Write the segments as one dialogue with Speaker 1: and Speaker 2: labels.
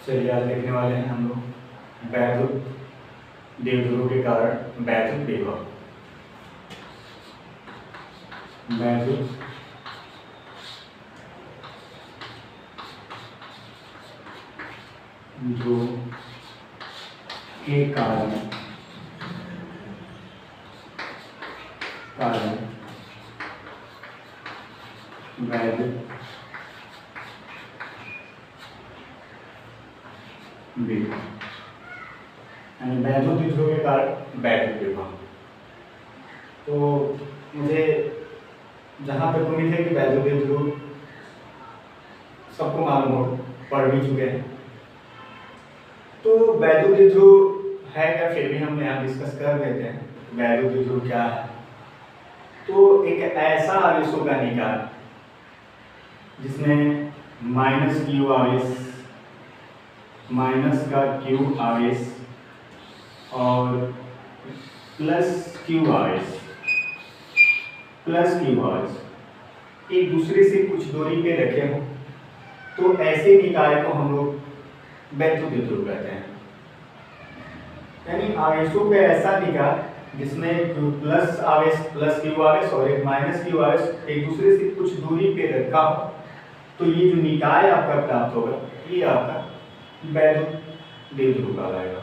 Speaker 1: चलिए आज देखने वाले हैं हम लोग वैद्युत द्विध्रुव के कारण वैद्युत विभव। वैद्युत ध्रुव के कारण वैद्युत विभव यानी वैद्युत द्विध्रुव के कारण वैद्युत विभव। तो मुझे जहाँ तक उम्मीद है कि वैद्युत द्विध्रुव सबको मालूम हो, पढ़ भी चुके हैं। तो वैद्युत द्विध्रुव है क्या, फिर भी हम यहाँ डिस्कस कर देते हैं वैद्युत द्विध्रुव क्या है। तो एक ऐसा आवेशों का निकाय जिसमें माइनस क्यू आवेश, माइनस का क्यू आवेश और प्लस क्यू आवेश एक दूसरे से कुछ दूरी पे रखे हो, तो ऐसे निकाय को हम लोग वैद्युत द्विध्रुव कहते हैं। यानी आवेशों पे ऐसा निकाय जिसमें प्लस आवेश, प्लस क्यू आवेश और एक माइनस क्यू आवेश एक दूसरे से कुछ दूरी पे रखा हो, तो ये जो निकाय आपका प्राप्त होगा ये आपका वैद्युत द्विध्रुव कहलाएगा,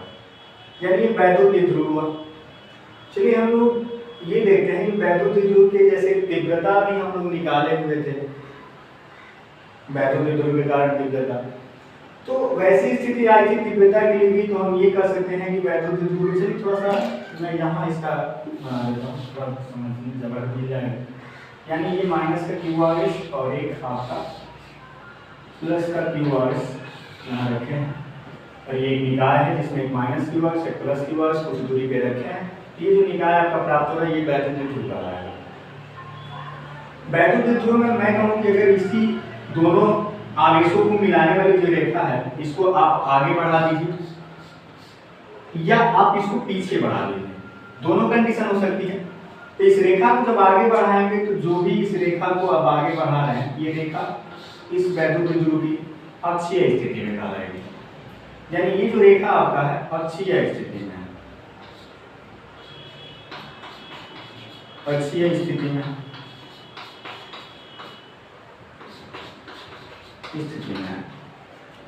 Speaker 1: यानी वैद्युत द्विध्रुव। चलिए हम लोग ये देखते हैं कि वैद्युत द्विध्रुव के जैसे तीव्रता भी हम लोग निकाले हुए थे, वैद्युत द्विध्रुव के कारण तीव्रता। तो वैसी स्थिति आई थी तीव्रता के लिए भी, तो हम ये कर सकते हैं कि वैद्युत द्विध्रुव से थोड़ा सा मैं यहाँ इसका बना देता हूँ, थोड़ा समझने जबरदस्त मिल जाएगा। यानी ये माइनस का क्यू आवेश और एक आपका प्लस का क्यू आवेश यहाँ रखे हैं, और ये एक निकाय है जिसमें एक माइनस क्यू आवेश एक प्लस क्यू आवेश कुछ दूरी पे रखे हैं। ये जो निकाय आपका प्राप्त हो रहा है ये वैद्युत द्विध्रुव कहलाएगा। वैद्युत द्विध्रुव में मैं कहूँ कि अगर इसी दोनों आवेशों को मिलाने वाली जो रेखा है इसको आप आगे बढ़ा दीजिए या आप इसको पीछे बढ़ा दीजिए, दोनों कंडीशन हो सकती है। तो इस रेखा को जब आगे बढ़ाएंगे तो जो भी इस रेखा को अब आगे बढ़ा रहे हैं ये रेखा इस वैद्युत द्विध्रुव की अक्षीय स्थिति में कहलाएगी, यानी ये जो रेखा आपका है अक्षीय स्थिति में है, अक्षीय स्थिति में है,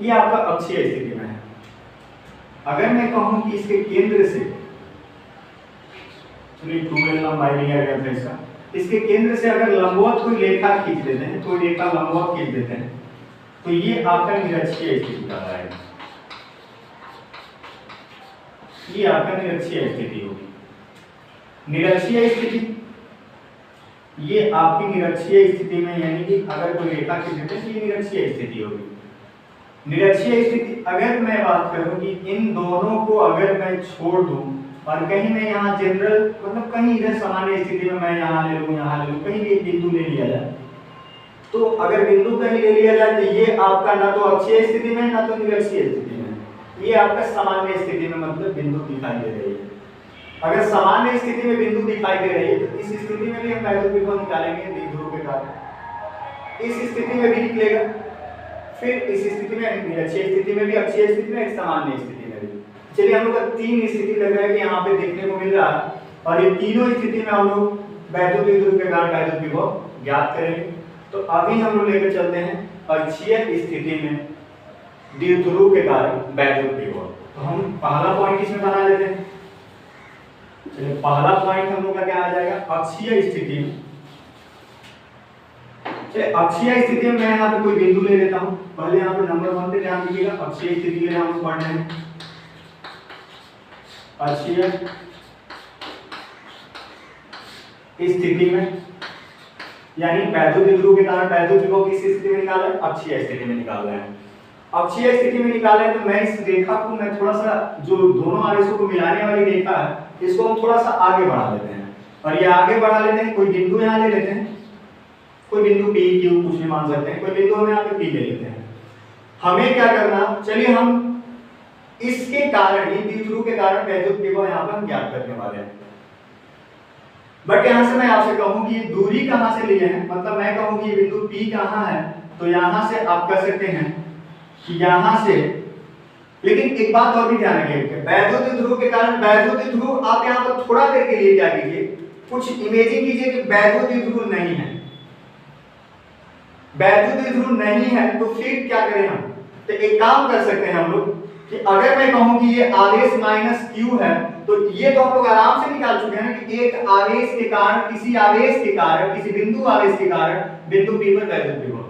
Speaker 1: ये आपका अक्षीय स्थिति में है। अगर मैं कहूं कि इसके केंद्र से, चलिए 2l लंबाई लिया गया था इसका, इसके केंद्र से अगर लंबवत कोई रेखा खींच देते हैं, कोई रेखा लंबवत खींच देते हैं, तो ये आपका निरक्षीय स्थिति कहलाएगा, ये आपका निरक्षीय स्थिति होगी। निरक्षीय स्थिति ये आपकी निरक्षीय स्थिति में, यानी कि अगर कोई रेखा खींच देते हैं तो ये निरक्षीय स्थिति होगी। निरक्षीय स्थिति अगर मैं बात करूं कि इन दोनों को अगर मैं छोड़ दूं और कहीं मैं यहाँ जनरल मतलब कहीं इधर सामान्य स्थिति में मैं यहाँ ले लूँ, कहीं भी एक बिंदु ले लिया जाए, तो अगर बिंदु कहीं ले लिया जाए तो ये आपका ना तो अक्षीय स्थिति में ना तो निरक्षीय स्थिति में, ये आपका सामान्य स्थिति में मतलब बिंदु दिखाई दे रही है। अगर सामान्य स्थिति में बिंदु दिखाई दे रही है तो इस स्थिति में भी हम वैद्युत विभव निकालेंगे द्विध्रुव के कारण, इस स्थिति में भी निकलेगा, फिर इस स्थिति में निरक्षीय स्थिति में भी, अक्षीय स्थिति में, एक सामान्य स्थिति में भी। चलिए हम लोग का तीन स्थिति लग रहा है कि यहाँ पे देखने को मिल रहा है, और ये तीनों स्थिति में हम लोग वैद्युत द्विध्रुव के कारण वैद्युत विभव ज्ञात करेंगे। तो अभी हम लोग लेकर चलते हैं अक्षीय स्थिति में द्विध्रुव के कारण वैद्युत विभव। तो हम पहला पॉइंट इसमें बना लेते हैं। चलिए पहला पॉइंट हम लोग का क्या आ जाएगा, अक्षीय स्थिति में। चलिए अक्षीय स्थिति में मैं यहाँ पे कोई बिंदु ले लेता हूँ, पहले यहाँ पे नंबर 1 पे ध्यान दीजिएगा, अक्षीय स्थिति के लिए हम लोग पढ़ रहे हैं अक्षीय स्थिति में, यानी वैद्युत द्विध्रुव के कारण वैद्युत विभव किस स्थिति में निकाल रहे हैं, अक्षीय स्थिति में निकाल रहे हैं। अक्षीय स्थिति में निकाले तो मैं इस रेखा को मैं थोड़ा सा, जो दोनों आवेशों को मिलाने वाली रेखा है इसको हम थोड़ा सा आगे बढ़ा लेते हैं, और ये आगे बढ़ा लेते हैं, कोई बिंदु यहाँ ले लेते हैं, कोई बिंदु P Q कुछ भी मान सकते हैं, कोई बिंदु हम यहाँ पे P ले लेते हैं। हमें क्या करना, चलिए हम इसके कारण, इन द्विध्रुव के कारण वैद्युत विभव यहाँ पर हम ज्ञात करने वाले हैं। बट यहाँ से मैं आपसे कहूँ कि दूरी कहाँ से लिए हैं, मतलब मैं कहूँ कि बिंदु P कहाँ है, तो यहाँ से आप कर सकते हैं कि यहाँ से लेकिन एक बात और भी ध्यान रखिए, वैद्युत ध्रुव के कारण वैद्युत ध्रुव आप यहाँ पर थोड़ा देर के लिए क्या कीजिए, कुछ इमेजिन कीजिए कि वैद्युत ध्रुव नहीं है, वैद्युत ध्रुव नहीं है तो फिर क्या करें हम? तो एक काम कर सकते हैं हम लोग कि अगर मैं कहूं कि ये आवेश माइनस q है तो ये तो हम लोग आराम से निकाल चुके हैं ना कि एक आवेश के कारण, किसी आवेश के कारण, किसी बिंदु आवेश के कारण बिंदु p पर वैद्युत विभव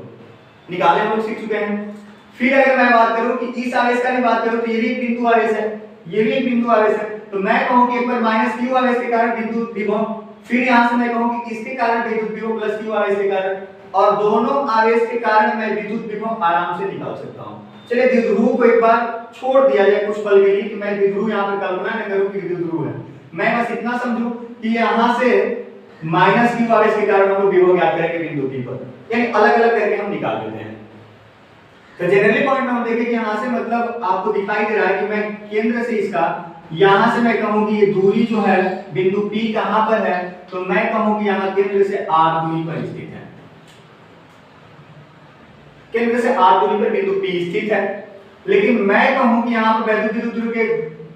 Speaker 1: निकाले हम लोग सीख चुके हैं। फिर अगर मैं बात करूं कि इस आवेश का भी बात करूं तो ये भी एक बिंदु आवेश है, ये भी एक बिंदु आवेश है, तो मैं कहूं कि एक बार माइनस q आवेश के कारण विद्युत विभव, फिर यहां से मैं कहूं कि इसके कारण विद्युत विभव प्लस q आवेश के कारण, और दोनों आवेश के कारण मैं विद्युत विभव आराम से निकाल सकता हूं। चलिए द्विध्रुव को एक बार छोड़ दिया जाए कुछ पल के लिए कि मैं द्विध्रुव यहां पर कल्पना न करूं कि द्विध्रुव है, मैं बस इतना समझूं कि यहां से माइनस q आवेश के कारण हम लोग विभव ज्ञात करेंगे बिंदु p पर, यानी अलग-अलग करके हम निकाल लेते हैं। तो जनरली पॉइंट में हम देखें कि यहां से मतलब आपको दिखाई दे रहा है कि मैं केंद्र से इसका, यहां से मैं कहूं कि ये दूरी जो है बिंदु P कहां पर है, तो मैं कहूं कि यहां केंद्र से r दूरी पर स्थित है, केंद्र से r दूरी पर बिंदु P स्थित है। लेकिन मैं कहूं कि यहां पर वैद्युत ध्रुव के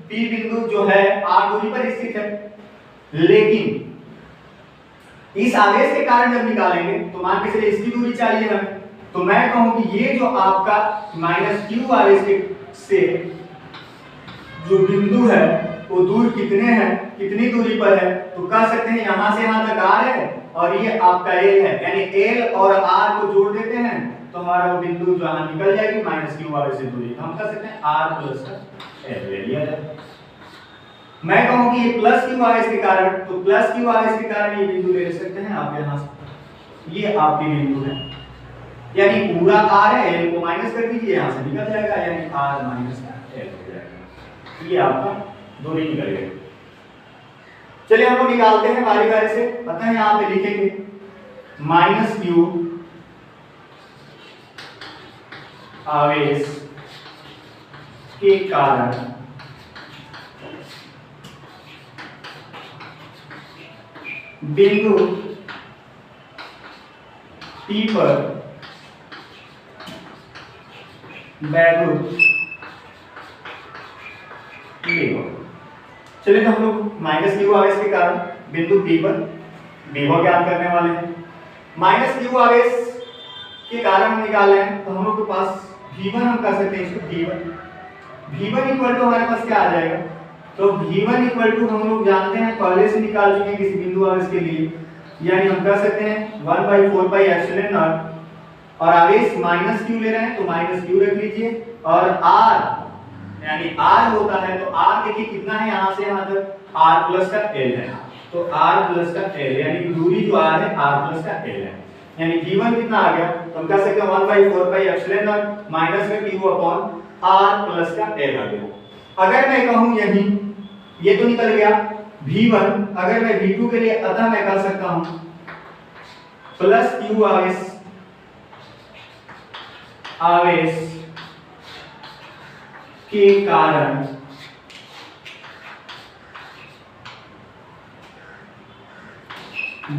Speaker 1: P बिंदु जो है r दूरी पर स्थित है, लेकिन इस आवेश के कारण जब निकालेंगे तो मान के चलिए इसकी दूरी चाहिए हमें, तो मैं कहूं कि ये जो आपका माइनस q आवेश के से जो बिंदु है वो दूर कितने हैं, कितनी दूरी पर है, तो कह सकते हैं यहां से यहां तक r है और ये आपका l है, यानी l और r को जोड़ देते हैं तो हमारा वो बिंदु जहां निकल जाएगी माइनस q आवेश से दूरी, हम कह सकते हैं r प्लस l ले लिया जाए। मैं कहूं कि ये प्लस q आवेश के कारण, तो प्लस q आवेश के कारण ये बिंदु ले सकते हैं आप यहां से, ये आपके बिंदु है, यानी पूरा r है, l को माइनस कर दीजिए, यहां से निकल जाएगा, यानी r माइनस l हो जाएगा, ये आपका दूरी निकल गई। चलिए हम लोग निकालते हैं बारी बारी से, पता है यहां पे लिखेंगे माइनस q आवेश के कारण बिंदु P पर वैद्युत विभव। चलिए तो हम लोग माइनस q आवेश के कारण बिंदु P पर विभव ज्ञात करने वाले हैं। माइनस q आवेश के कारण हम निकाल रहे हैं तो हम लोग के पास V1 हम कर सकते हैं इसको V1 इक्वल टू हमारे पास क्या आ जाएगा, तो V1 इक्वल टू हम लोग जानते हैं, पहले से निकाल चुके हैं किसी बिंदु आवेश के लिए, यानी हम कर सकते हैं 1/4 पाई एप्सिलॉन नॉट, और आवेश माइनस q ले रहे हैं तो माइनस q रख लीजिए, और r यानी r होता है तो r देखिए कितना है यहां से यहां तक, r प्लस का l है, तो r प्लस का l यानी दूरी जो r है r प्लस का l है, यानी V1 कितना आ गया, तो हम कह सकते हैं 1/4 पाई एप्सिलॉन नॉट माइनस का q अपॉन r प्लस का l आ गया। अगर मैं कहूं यही, ये तो निकल गया V1, अगर मैं V2 के लिए, अतः मैं कह सकता हूं प्लस q आवेश के कारण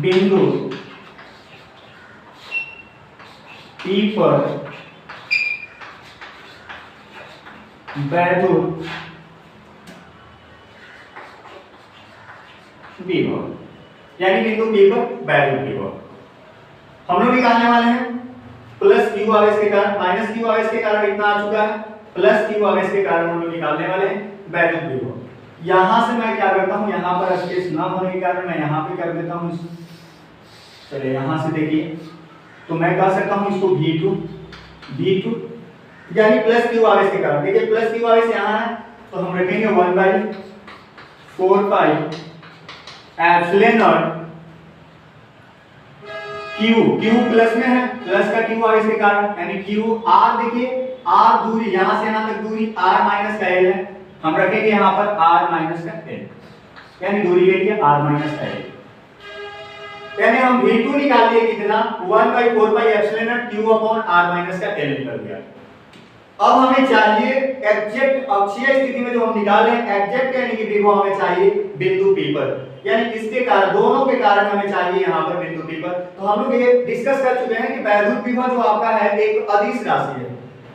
Speaker 1: बिंदु P पर वैद्युत विभव, यानी बिंदु P पर वैद्युत विभव हम लोग निकालने वाले हैं। प्लस q आवेश के कारण, माइनस q आवेश के कारण इतना आ चुका है, प्लस q आवेश के कारण हम लोग निकालने वाले हैं वैद्युत विभव। यहां से मैं क्या करता हूं, यहां पर स्पेस ना होने के कारण मैं यहां पे कर देता हूं, चलिए यहां से देखिए, तो मैं कह सकता हूं इसको V2 यानी प्लस q आवेश के कारण, देखिए प्लस q आवेश यहां है तो हम रखेंगे 1/4 pi epsilon not q plus में है, प्लस का q आवेश के कारण, यानी q r, देखिए r दूरी यहां से यहां तक दूरी r माइनस का l है, हम रखेंगे यहां पर r माइनस का l, यानी दूरी ले लिया r माइनस का l, यानी हम V2 निकाल लिए कितना 1/4 pi epsilon not q upon r minus का l निकल गया। अब हमें चाहिए एग्जैक्ट अक्षीय स्थिति में जो हम निकाले एग्जैक्ट, यानी कि विभव हमें चाहिए बिंदु P पर, यानी इसके कारण, दोनों के कारण हमें चाहिए यहां पर बिंदु P पर। तो हम लोग ये डिस्कस कर चुके हैं कि वैद्युत विभव जो आपका है एक अदिश राशि है,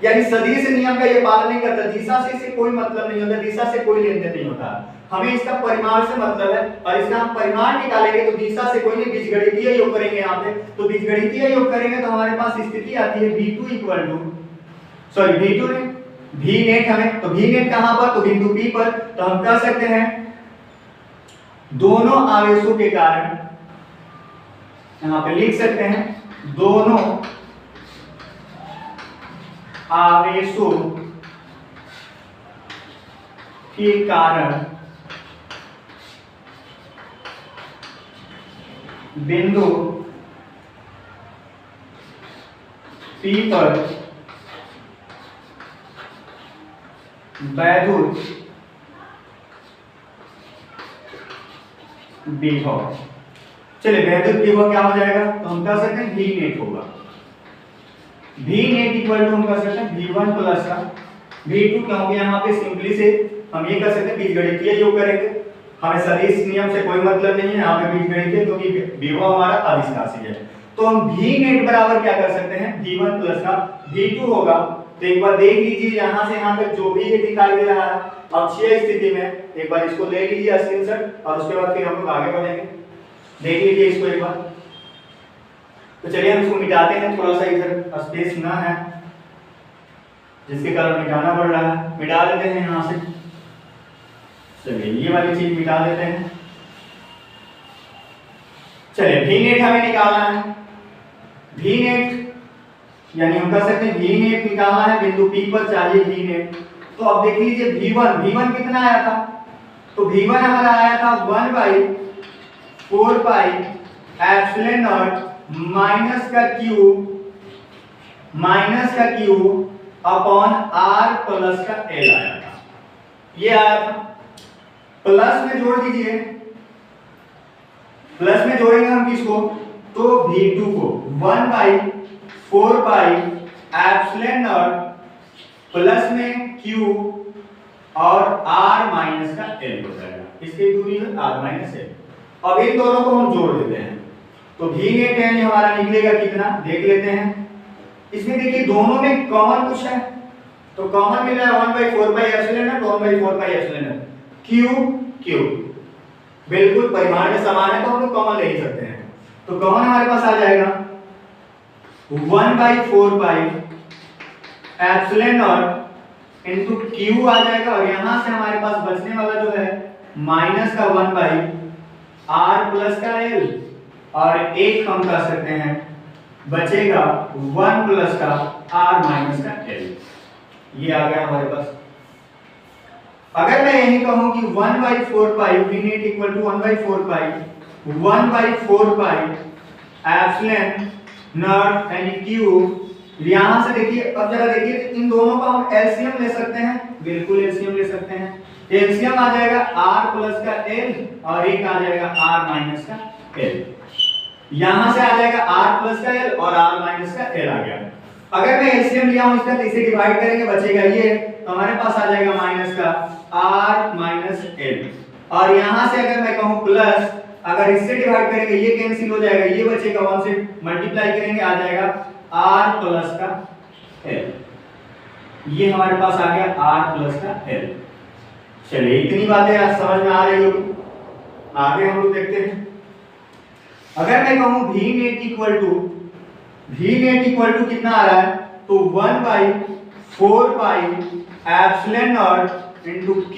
Speaker 1: यानी सदिश नियम का ये पालन नहीं करता, दिशा से इसे कोई मतलब नहीं होता, दिशा से कोई लेन देन नहीं होता, हमें इसका परिमाण से मतलब है और इसका हम परिमाण निकालेंगे तो दिशा से कोई नहीं, बीजगणितीय योग करेंगे यहाँ पे, तो बीजगणितीय योग करेंगे तो हमारे पास स्थिति आती है v2 equal to sorry v2 ने v नेट हमें, तो v नेट कहां पर, तो बिंदु P पर, तो हम कह सकते हैं दोनों आवेशों के कारण, यहां पे लिख सकते हैं दोनों आवेशों के कारण बिंदु P पर वैद्युत विभव, चलिए वैद्युत विभव क्या हो जाएगा, तो हम कह सकते हैं V नेट होगा, V नेट इक्वल टू हम कह सकते हैं V1 प्लस का V2, क्योंकि यहाँ पे सिंपली से हम ये कर सकते हैं बीजगणितीय योग करेंगे, हमें सदिश नियम से कोई मतलब नहीं है, यहाँ पे बीजगणितीय क्योंकि विभव हमारा अदिश राशि है, तो हम V नेट बराबर क्या कर सकते हैं V1 प्लस का V2 होगा। तो एक बार देख लीजिए यहाँ से यहाँ तक जो भी ये दिखाई दे रहा है अक्षीय स्थिति में, एक बार इसको ले लीजिए स्क्रीनशॉट और उसके बाद फिर हम लोग आगे बढ़ेंगे, देख लीजिए इसको एक बार। तो चलिए हम इसको मिटाते हैं, थोड़ा सा इधर स्पेस ना है जिसके कारण मिटाना पड़ रहा है, मिटा देते हैं यहाँ से, चलिए ये वाली चीज मिटा देते हैं। चलिए V नेट हमें निकालना है, V नेट यानी हम कह सकते हैं V नेट निकालना है, बिंदु P पर चाहिए V नेट, तो अब देख लीजिए V1 कितना आया था, तो V1 हमारा आया था 1/4 पाई एप्सिलॉन नॉट माइनस का क्यू अपॉन r प्लस का l आया था, ये आया था, प्लस में जोड़ दीजिए, प्लस में जोड़ेंगे हम किसको, तो V2 को 1/4 पाई एप्सिलॉन नॉट प्लस में Q और r माइनस का l हो जाएगा, इसकी दूरी है r माइनस l। अब इन दोनों को हम जोड़ देते हैं तो V नेट यानी हमारा निकलेगा कितना, देख लेते हैं, इसमें देखिए दोनों में कॉमन कुछ है, तो कॉमन मिल रहा है 1/4 pi epsilon not, 1/4 pi epsilon not, Q बिल्कुल परिमाण में समान है तो हम लोग कॉमन ले ही सकते हैं, तो कॉमन हमारे पास आ जाएगा 1/4 pi epsilon not into Q आ जाएगा, और यहां से हमारे पास बचने वाला जो है माइनस का 1/r प्लस का l, और एक हम कर सकते हैं बचेगा 1 प्लस का r माइनस का l, ये आ गया हमारे पास। अगर मैं यही कहूं कि 1/4 pi V net equal to 1/4 pi epsilon naught यानी Q, यहां से देखिए, अब जरा देखिए इन दोनों का हम एलसीएम ले सकते हैं, बिल्कुल एलसीएम ले सकते हैं, एलसीएम आ जाएगा r प्लस का l और एक आ जाएगा r माइनस का l, यहां से आ जाएगा r प्लस का l और r माइनस का l आ गया। अगर मैं एलसीएम लिया हूं इसका तो इसे डिवाइड करेंगे बचेगा ये, तो हमारे पास आ जाएगा माइनस का r माइनस l, और यहां से अगर मैं कहूं प्लस, अगर इससे डिवाइड करेंगे ये कैंसिल हो जाएगा, ये बचेगा 1 से मल्टीप्लाई करेंगे आ जाएगा r प्लस का l, ये हमारे पास आ गया r प्लस का l। चलिए इतनी बातें आज समझ में आ रही होगी, आगे हम लोग देखते हैं। अगर मैं कहूं V नेट इक्वल टू कितना आ रहा है, तो 1/4 pi epsilon not into Q,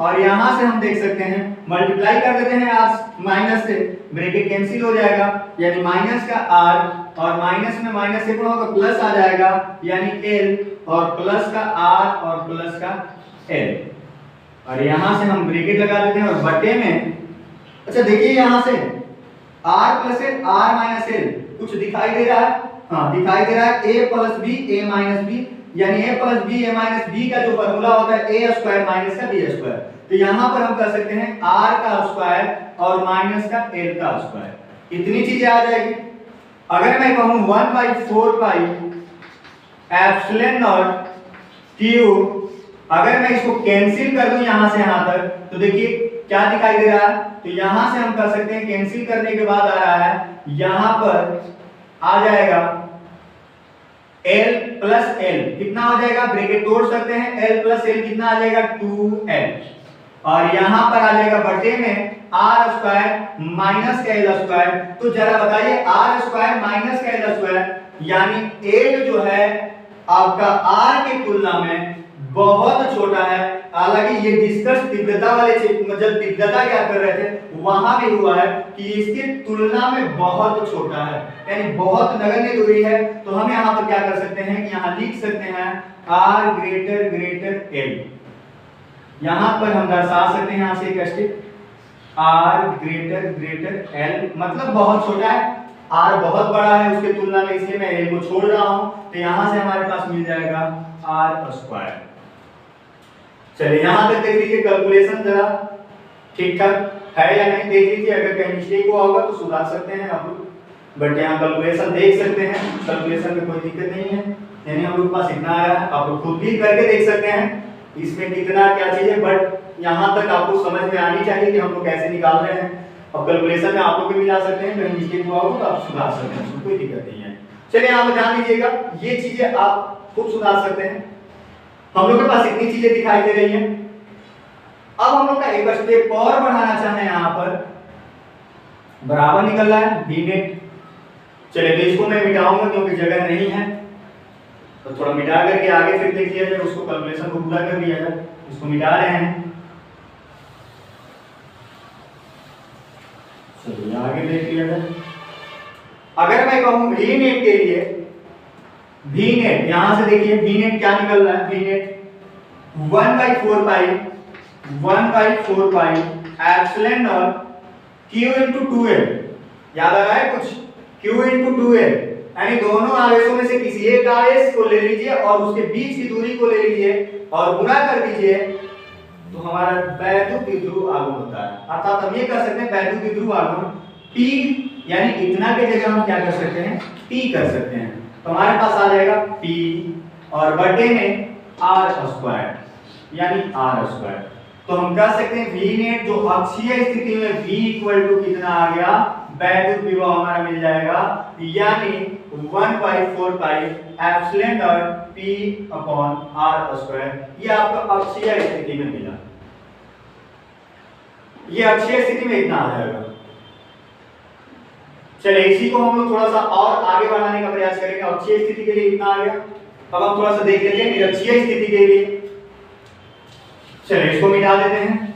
Speaker 1: और यहां से हम देख सकते हैं मल्टीप्लाई कर देते हैं r माइनस से, ब्रैकेट कैंसिल हो जाएगा यानी माइनस का r और माइनस में माइनस से गुणा होगा प्लस आ जाएगा यानी l, और प्लस का r और प्लस का l, और यहां से हम ब्रैकेट लगा देते हैं और बटे में, अच्छा देखिए यहां से r plus l r minus l कुछ दिखाई दे रहा है, हाँ दिखाई दे रहा है a plus b a minus b, यानी a plus b a minus b का जो फॉर्मूला होता है a स्क्वायर माइनस का b स्क्वायर, तो यहां पर हम कर सकते हैं r का स्क्वायर और माइनस का l का स्क्वायर, इतनी चीजें आ जाएगी। अगर मैं कहूं 1/4 पाई एप्सिलॉन नॉट Q, अगर मैं इसको कैंसिल कर दूं यहां से यहां तक, तो देखिए क्या दिखाई दे रहा है, तो यहां से हम कर सकते हैं कैंसिल करने के बाद आ रहा है, यहां पर आ जाएगा L प्लस एल कितना हो जाएगा, ब्रैकेट तोड़ सकते हैं, L प्लस एल कितना आ जाएगा 2L, और यहां पर आ जाएगा बटे में आर स्क्वायर माइनस का एल स्क्वायर। तो जरा बताइए आर स्क्वायर माइनस का एल स्क्वायर यानी एल जो है आपका आर की तुलना में बहुत छोटा है। हालांकि ये डिस्कस तीव्रता वाले जब तीव्रता क्या कर रहे थे वहां भी हुआ है कि इसकी तुलना में बहुत छोटा है, यानी बहुत नगण्य दूरी है। तो हम यहाँ पर क्या कर सकते हैं कि यहाँ लिख सकते हैं आर ग्रेटर ग्रेटर एल। यहां पर हम दर्शा सकते हैं यहां से एक step r greater greater l, मतलब बहुत छोटा है, आर बहुत बड़ा है उसके तुलना में, इसलिए मैं एल को छोड़ रहा हूं। तो यहां से हमारे पास मिल जाएगा आर स्क्वायर। चलिए यहां तक देख लीजिए, कैलकुलेशन जरा ठीक ठाक है या नहीं देख लीजिए, अगर कहीं मिस्टेक हुआ होगा तो सुधार सकते हैं आप लोग, बट यहाँ कैलकुलेशन देख सकते हैं, कैलकुलेशन में कोई दिक्कत नहीं है, यानी हम लोग के पास इतना आया है। आप लोग खुद भी करके देख सकते हैं इसमें कितना क्या चाहिए, बट यहाँ तक आपको समझ में आनी चाहिए कि हम लोग कैसे निकाल रहे हैं। और कैलकुलेशन में आप लोग भी मिला सकते हैं, कहीं मिस्टेक हुआ हो तो आप सुधार सकते हैं, कोई दिक्कत नहीं है। चलिए यहाँ पर ध्यान दीजिएगा, ये चीजें आप खुद सुधार सकते हैं। हम लोग के पास इतनी चीजें दिखाई दे रही हैं। अब हम लोग का एक स्टेप और बढ़ाना चाहें, यहाँ पर बराबर निकल रहा है वी नेट। चलिए तो इसको मैं मिटाऊंगा क्योंकि जगह नहीं है, तो थोड़ा मिटा करके आगे फिर देख लिया जाए, उसको कैलकुलेशन को पूरा कर लिया जाए। इसको मिटा रहे हैं, चलिए आगे देख लिया जाए। अगर मैं कहूं वी नेट के लिए, वी नेट यहां से देखिए वी नेट क्या निकल रहा है, वी नेट 1/4 पाई एप्सिलॉन और q into 2l, याद आ रहा है कुछ, q into 2l, यानी दोनों आवेशों में से किसी एक आवेश को ले लीजिए और उसके बीच की दूरी को ले लीजिए और गुणा कर दीजिए, तो हमारा वैद्युत द्विध्रुव आघूर्ण होता है। अर्थात हम ये कर सकते हैं वैद्युत द्विध्रुव आघूर्ण P, यानी इतना के जगह हम क्या कर सकते हैं P कर सकते हैं। तो हमारे पास आ जाएगा P और बटे में R स्क्वायर, यानी R स्क्वायर। तो हम कह सकते हैं V नेट जो अक्षीय स्थिति में V इक्वल टू कितना आ गया, वैद्युत विभव हमारा मिल जाएगा, यानी 1/4 पाई एप्सिलॉन और P अपॉन R स्क्वायर। ये आपका अक्षीय स्थिति में मिला, ये अक्षीय स्थिति में इतना आ जाएगा। चलिए इसी को हम लोग थोड़ा सा और आगे बढ़ाने का प्रयास करेंगे। अक्षीय स्थिति के लिए इतना आ गया, अब हम थोड़ा सा देख लेते हैं निरक्षीय स्थिति के लिए। चलिए इसको मिटा देते हैं।